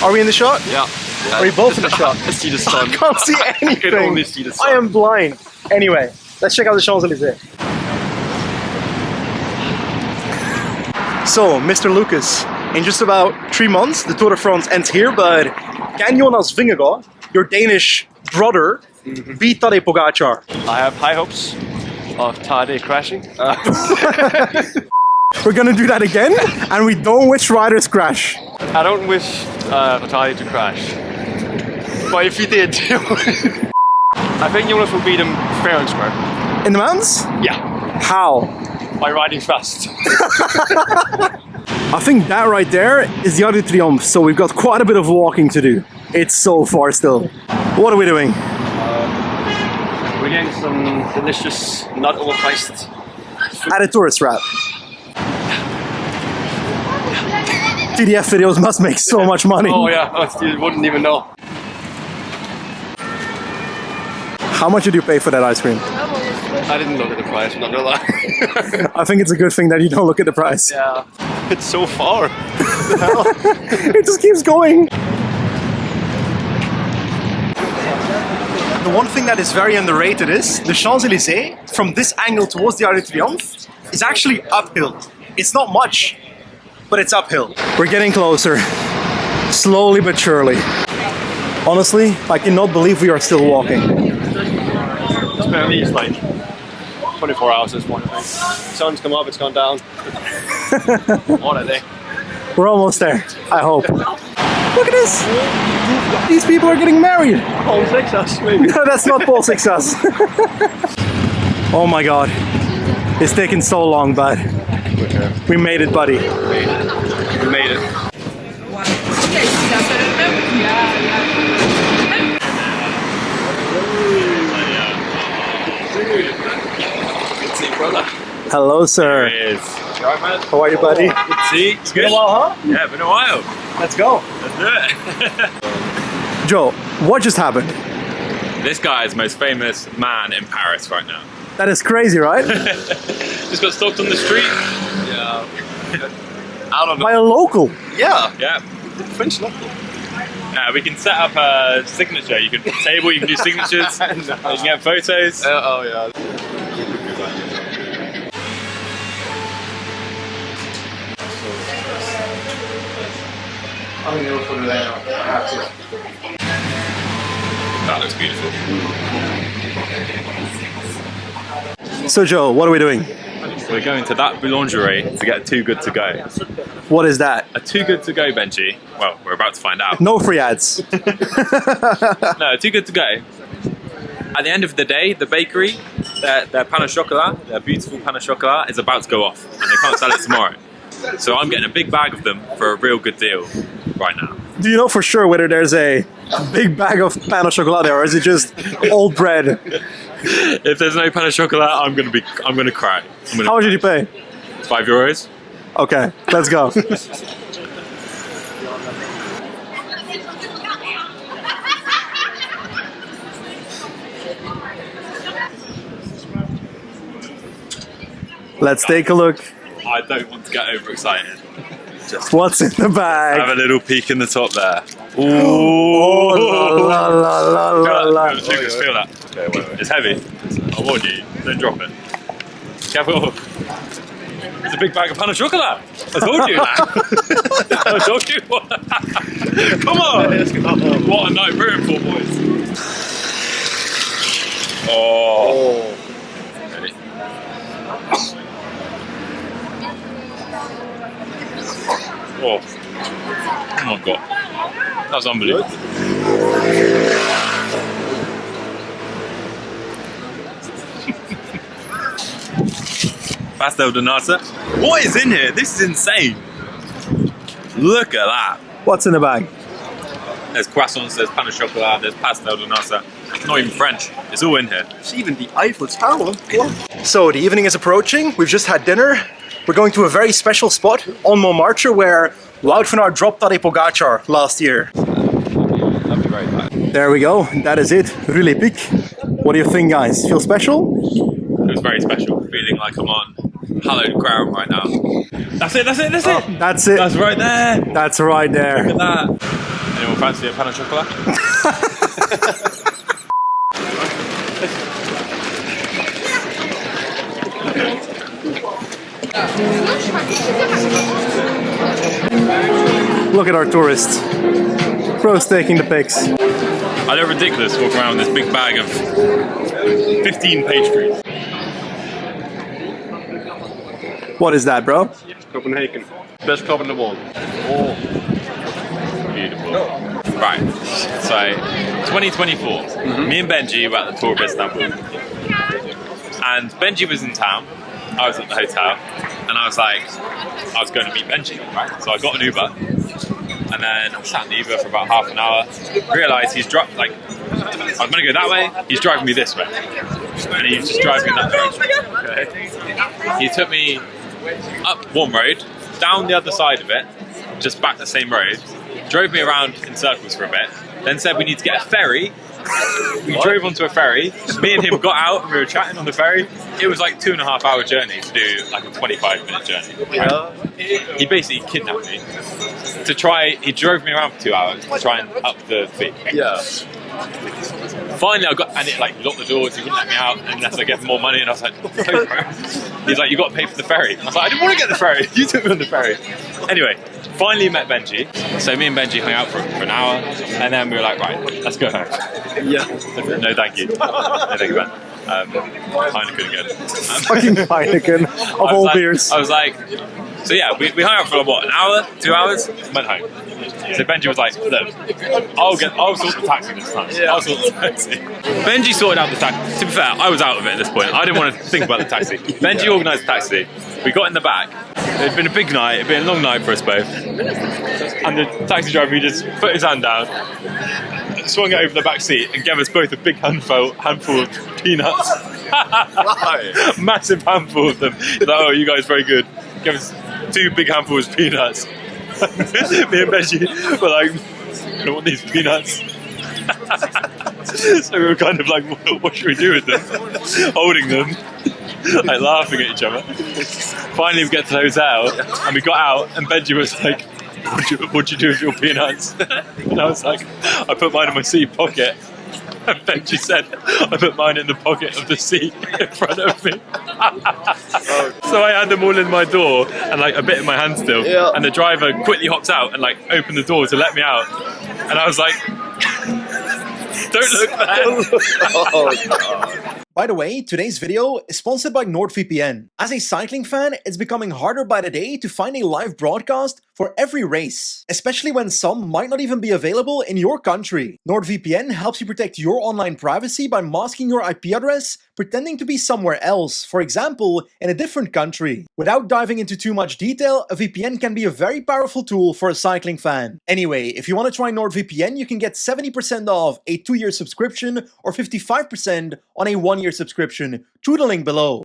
Are we in the shot? Yeah. Are we both in the shot? I see the sun. I can't see anything. I can only see the sun. I am blind. Anyway, let's check out the Champs-Élysées. So, Mr. Lucas, in just about 3 months, the Tour de France ends here, but can Jonas Vingegaard, your Danish brother, beat Tadej Pogacar? I have high hopes of Tadej crashing. We're gonna do that again, and we don't wish riders crash. I don't wish for Tadej to crash. But if he did, I think Jonas will beat him fair and square. In the mountains? Yeah. How? By riding fast. I think that right there is the Arc de Triomphe, so we've got quite a bit of walking to do. It's so far still. What are we doing? We're getting some delicious, not overpriced. At a tourist wrap. TDF videos must make so much money. Oh yeah, you wouldn't even know. How much did you pay for that ice cream? I didn't look at the price, I'm not gonna lie. I think it's a good thing that you don't look at the price. Yeah. It's so far. It just keeps going. The one thing that is very underrated is the Champs-Élysées, from this angle towards the Arc de Triomphe, is actually uphill. It's not much, but it's uphill. We're getting closer, slowly but surely. Honestly, I cannot believe we are still walking. It's been at least like 24 hours at this point, I think. Sun's come up, it's gone down. What a day. We're almost there, I hope. Look at this! These people are getting married! Paul Success, maybe. No, that's not Paul Success. Oh my god. It's taken so long, but we made it, buddy. We made it. Good see, brother. Hello, sir. There he is. Alright, man. How are you, buddy? Good to see. It's Been good. a while, huh? Yeah, been a while. Let's go. Let's do it. Joe, what just happened? This guy is the most famous man in Paris right now. That is crazy, right? Just got stopped on the street. Yeah. Out on By the... a local. Yeah. Yeah. French local. We can set up a signature. You can table, you can do signatures. You can get photos. Oh yeah. That looks beautiful. So, Joe, what are we doing? We're going to that boulangerie to get Too Good To Go. What is that? A Too Good To Go, Benji. Well, we're about to find out. No free ads. No, Too Good To Go. At the end of the day, the bakery, their pain au chocolat, their beautiful pain au chocolat, is about to go off, and they can't sell it tomorrow. So I'm getting a big bag of them for a real good deal right now. Do you know for sure whether there's a big bag of pain au chocolat there, or is it just old bread? If there's no pain au chocolat, I'm gonna cry. How much did you pay? €5. Okay, let's go. Let's take a look. I don't want to get overexcited. Just What's in the bag? have a little peek in the top there. Oh, Ooh! la la la la la. Lucas, feel that. Okay, wait. It's heavy. I warn you, don't drop it. Careful. It's a big bag of pain au chocolat. I told you that. I told you. Come on. What a night we're in for, boys. Oh. Ready? Oh. Oh my god. That was unbelievable. Pastel de nata. What is in here? This is insane. Look at that. What's in the bag? There's croissants, there's pain au chocolat, there's pastel de nata. It's not even French. It's all in here. It's even the Eiffel Tower. So the evening is approaching. We've just had dinner. We're going to a very special spot on Montmartre where Wout van Aert dropped Tadej Pogacar last year. That'd be great. There we go. That is it. Rue les Pics. What do you think, guys? Feel special? It was very special. Feeling like I'm on hallowed ground right now. That's it, that's it, that's it! That's it. That's right there! That's right there. Look at that. Anyone fancy a pan of chocolate? Look at our tourists. Bro's taking the pics. I look ridiculous walking around with this big bag of 15 pastries. What is that, bro? Copenhagen. Best club in the world. Oh, beautiful. Right, so 2024, me and Benji were at the tour of Istanbul. And Benji was in town, I was at the hotel, and I was like, I was going to meet Benji, right? So I got an Uber, and then I sat in the Uber for about half an hour, realised he's I was going to go that way, he's driving me this way. And he's just driving in that direction. Okay. He took me up one road, down the other side of it, just back the same road, drove me around in circles for a bit, then said we need to get a ferry. We drove onto a ferry, me and him got out and we were chatting on the ferry. It was like 2.5 hour journey to do like a 25-minute journey. Right? He basically kidnapped me to try, he drove me around for 2 hours to try and up the fee. Yeah. Finally I got, and it like locked the doors, he wouldn't let me out unless I gave him more money, and I was like, no bro. He's like, you got to pay for the ferry. I was like, I didn't want to get the ferry, you took me on the ferry. Anyway, finally met Benji, so me and Benji hung out for an hour, and then we were like, right, let's go home. Yeah. No thank you. No thank you, man. Heineken again. Fucking Heineken of all beers. I was like, so yeah, we hung out for what, an hour, 2 hours, went home. So Benji was like, look, I'll sort the taxi this time. Yeah. I'll sort the taxi. Benji sorted out the taxi. To be fair, I was out of it at this point. I didn't want to think about the taxi. Benji organised the taxi. We got in the back. It'd been a big night, it'd been a long night for us both. And the taxi driver, he just put his hand down, swung it over the back seat, and gave us both a big handful of peanuts. Massive handful of them. He's like, oh, you guys very good. Gave us 2 big handfuls of peanuts. Me and Benji were like, I don't want these peanuts. So we were kind of like, what should we do with them? Holding them, like laughing at each other. Finally we get to the hotel, and we got out, and Benji was like, what'd you do with your peanuts? And I was like, I put mine in my seat pocket. And Benji said, I put mine in the pocket of the seat in front of me. So I had them all in my door and like a bit in my hand still. Yeah. And the driver quickly hopped out and like opened the door to let me out. And I was like, don't look there. Oh, God. By the way, today's video is sponsored by NordVPN. As a cycling fan, it's becoming harder by the day to find a live broadcast for every race, especially when some might not even be available in your country. NordVPN helps you protect your online privacy by masking your IP address, pretending to be somewhere else, for example, in a different country. Without diving into too much detail, a VPN can be a very powerful tool for a cycling fan. Anyway, if you want to try NordVPN, you can get 70% off a 2-year subscription or 55% on a 1-year subscription through the link below.